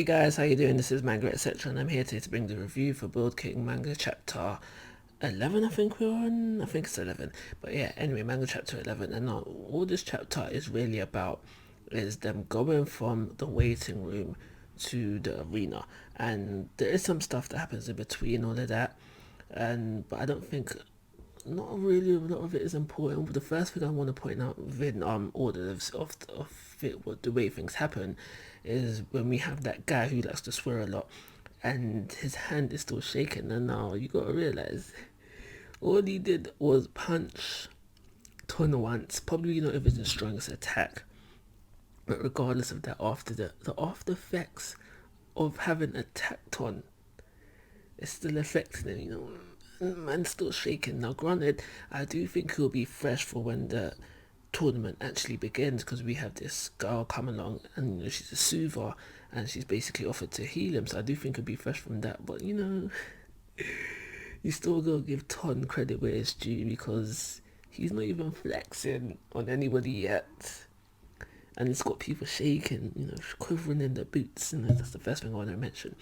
Hey guys, how you doing? This is Manga etc. and I'm here today to bring the review for Build King Manga chapter 11. I think we're on. I think it's 11. But yeah, anyway, Manga chapter 11. And now all this chapter is really about is them going from the waiting room to the arena. And there is some stuff that happens in between all of that. But I don't think not really a lot of it is important. But the first thing I want to point out within order of it, what the way things happen, is when we have that guy who likes to swear a lot, and his hand is still shaking. And now you gotta realize all he did was punch Ton once, probably not even his strongest attack. But regardless of that, after the after effects of having attacked Ton, it's still affecting him. Man's still shaking. Now, granted, I do think he'll be fresh for when the tournament actually begins, because we have this girl come along and she's a soother and she's basically offered to heal him. So I do think he'll be fresh from that. But you still gotta give Ton credit where it's due, because he's not even flexing on anybody yet. And it's got people shaking, quivering in their boots, and that's the first thing I want to mention.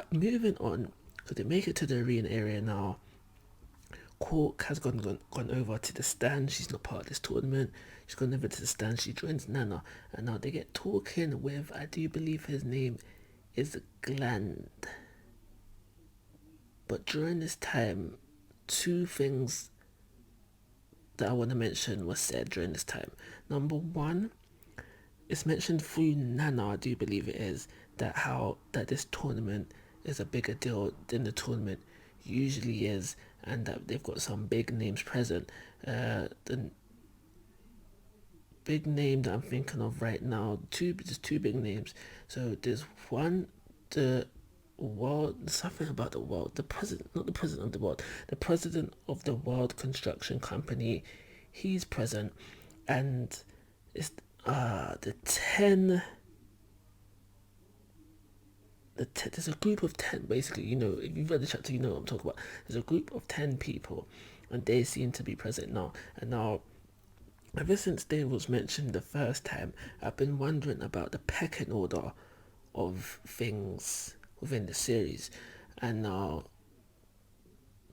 Moving on, so they make it to the arena area now. Cork has gone over to the stand. She's not part of this tournament. She's gone over to the stand. She joins Nana, and now they get talking with, I do believe his name is Gland. But during this time, two things that I want to mention was said during this time. Number one, it's mentioned through Nana, I do believe it is, that this tournament is a bigger deal than the tournament usually is, and that they've got some big names present. The big name that I'm thinking of right now, there's two big names. So there's one, the world, something about the world, the president, not the president of the world, the president of the World Construction Company. He's present, and it's the 10. There's a group of 10, basically. If you've read the chapter, you know what I'm talking about. There's a group of 10 people, and they seem to be present now. And now, ever since they was mentioned the first time, I've been wondering about the pecking order of things within the series. And now,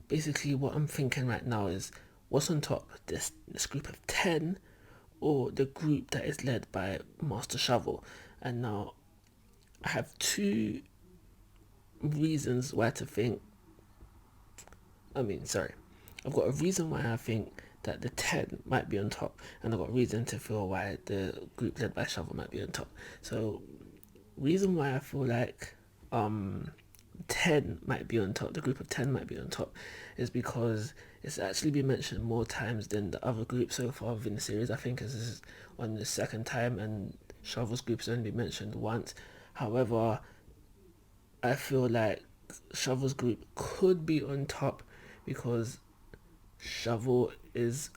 basically, what I'm thinking right now is, what's on top, this group of 10, or the group that is led by Master Shovel? And now, I have two reasons why to think. I've got a reason why I think that the 10 might be on top, and I've got a reason to feel why the group led by Shovel might be on top. So, reason why I feel like 10 might be on top, the group of 10 might be on top, is because it's actually been mentioned more times than the other group so far within the series. I think this is on the second time, and Shovel's group has only been mentioned once. However, I feel like Shovel's group could be on top, because Shovel is,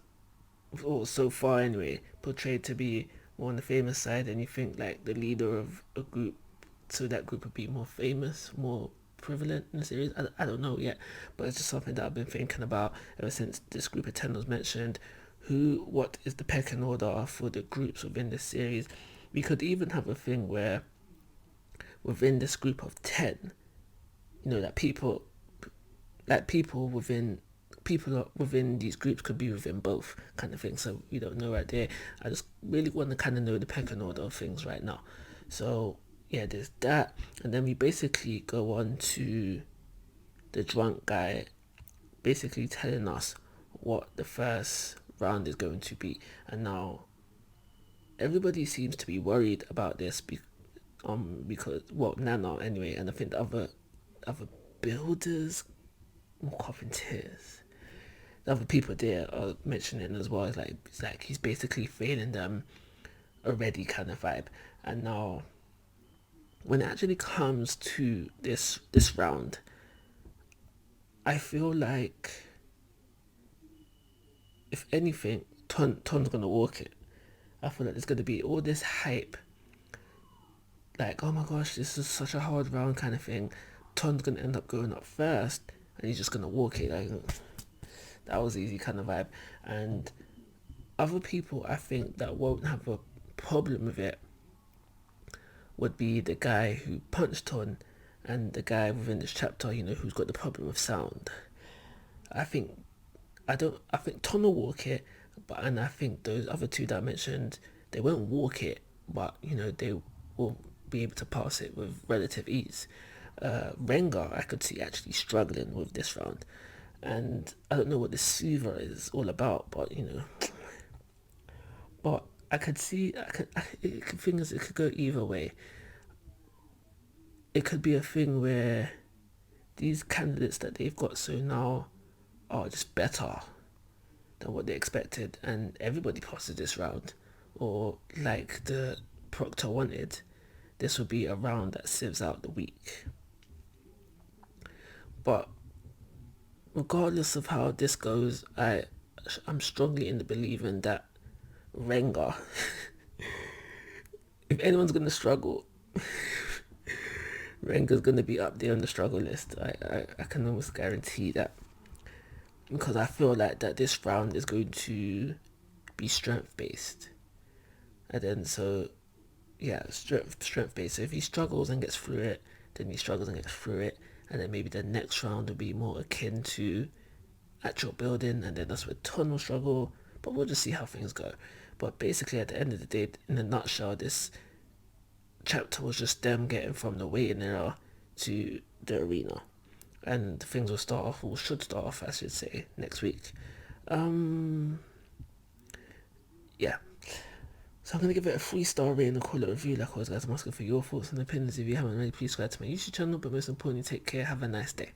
well, so far anyway, portrayed to be more on the famous side, and you think like the leader of a group, so that group would be more famous, more prevalent in the series. I don't know yet, but it's just something that I've been thinking about ever since this group of 10 was mentioned. What is the pecking order for the groups within the series? We could even have a thing where within this group of 10, that people within these groups could be within both, kind of thing. So we don't know right there. I just really want to kind of know the pecking order of things right now. So yeah, there's that, and then we basically go on to the drunk guy basically telling us what the first round is going to be. And now everybody seems to be worried about this, because, well, Nana anyway, and I think the other builders, carpenters, the other people there are mentioning as well. It's like he's basically failing them already, kind of vibe. And now, when it actually comes to this round, I feel like, if anything, Ton's gonna walk it. I feel like there's gonna be all this hype, like, oh my gosh, this is such a hard round, kind of thing. Ton's gonna end up going up first, and he's just gonna walk it. Like, that was easy, kind of vibe. And other people, I think, that won't have a problem with it would be the guy who punched Ton, and the guy within this chapter, who's got the problem with sound. I think I think Ton will walk it, and I think those other two that I mentioned, they won't walk it, but they will be able to pass it with relative ease. Rengar, I could see actually struggling with this round, and I don't know what this Suva is all about, but I could see, it could go either way. It could be a thing where these candidates that they've got so now are just better than what they expected, and everybody passes this round, or like the proctor wanted, this would be a round that sieves out the weak. But regardless of how this goes, I'm strongly in the believing that Rengar, if anyone's gonna struggle, Rengar's gonna be up there on the struggle list. I can almost guarantee that, because I feel like that this round is going to be strength based, and then strength based. So if he struggles and gets through it, then he struggles and gets through it, and then maybe the next round will be more akin to actual building, and then that's where Ton will struggle. But we'll just see how things go. But basically, at the end of the day, in a nutshell, this chapter was just them getting from the waiting area to the arena, and things will start off, or should start off, I should say, next week. Yeah. So I'm going to give it a 3-star rating and call it a review. Like always, guys, I'm asking for your thoughts and opinions. If you haven't already, please subscribe to my YouTube channel. But most importantly, take care. Have a nice day.